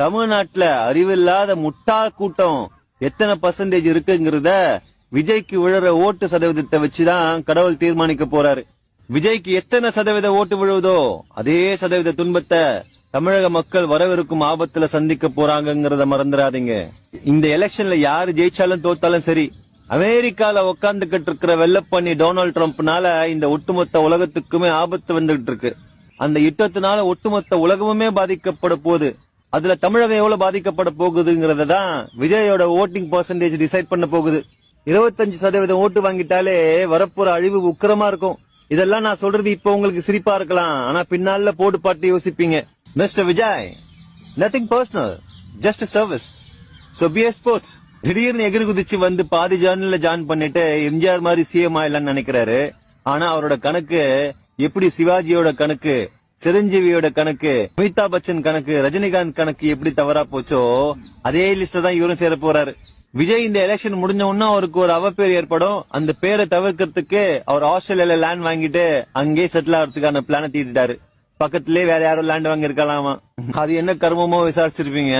தமிழ்நாட்டுல அறிவில்லாத முட்டாள் கூட்டம் எத்தனை பர்சன்டேஜ் இருக்குங்கிறத விஜய்க்கு விழுற ஓட்டு சதவீதத்தை வச்சுதான் கடவுள் தீர்மானிக்க போறாரு. விஜய்க்கு எத்தனை சதவீத ஓட்டு விழுவதோ அதே சதவீத துன்பத்தை தமிழக மக்கள் வரவிருக்கும் ஆபத்துல சந்திக்க போறாங்கிறத மறந்துடாதீங்க. இந்த எலெக்ஷன்ல யாரு ஜெயிச்சாலும் தோத்தாலும் சரி, அமெரிக்கால உட்கார்ந்துகிட்டு இருக்கிற வெள்ளப்பண்ணி டொனால்டு ட்ரம்ப்னால இந்த ஒட்டுமொத்த உலகத்துக்குமே ஆபத்து வந்துகிட்டு இருக்கு. அந்த யுத்தத்தினால ஒட்டுமொத்த உலகமுமே பாதிக்கப்பட போகுது. அதுல தமிழகம் எவ்வளவு பாதிக்கப்பட போகுதுங்கிறதான் விஜயோட ஓட்டிங் பர்சன்டேஜ் டிசைட் பண்ண போகுது. 25% ஓட்டு வாங்கிட்டாலே வரப்போற அழிவு உக்கிரமா இருக்கும். இதெல்லாம் நான் சொல்றது இப்ப உங்களுக்கு சிரிப்பா இருக்கலாம், ஆனா பின்னால போட்டு பாட்டு யோசிப்பீங்க. Mister Vijay, nothing personal, just service, so B எ ஸ்போர்ட்ஸ். திடீர்னு எகிரி குதிச்சு வந்து பாதி ஜேர்னல்ல ஜாயின் பண்ணிட்டு எம்ஜிஆர் மாதிரி சிஎம் ஆயிடலாம்னு நினைக்கிறாரு. ஆனா அவரோட கணக்கு எப்படி சிவாஜியோட கணக்கு, சிரஞ்சீவியோட கணக்கு, அமிதாப் பச்சன் கணக்கு, ரஜினிகாந்த் கணக்கு எப்படி தவறா போச்சோ அதே லிஸ்ட்ல தான் இவரும் சேர போறாரு. விஜய் இந்த எலெக்ஷன் முடிஞ்ச உடனே அவருக்கு ஒரு அவப்பேர் ஏற்படும். அந்த பேரை தவிர்க்கிறதுக்கு அவர் ஆஸ்திரேலியால லேண்ட் வாங்கிட்டு அங்கே செட்டில் ஆகிறதுக்கான பிளான தீட்டிட்டாரு. பக்கத்திலே வேற யாரும் லேண்ட் வாங்கி இருக்கலாமா? அது என்ன கர்மமோ விசாரிச்சிருப்பீங்க.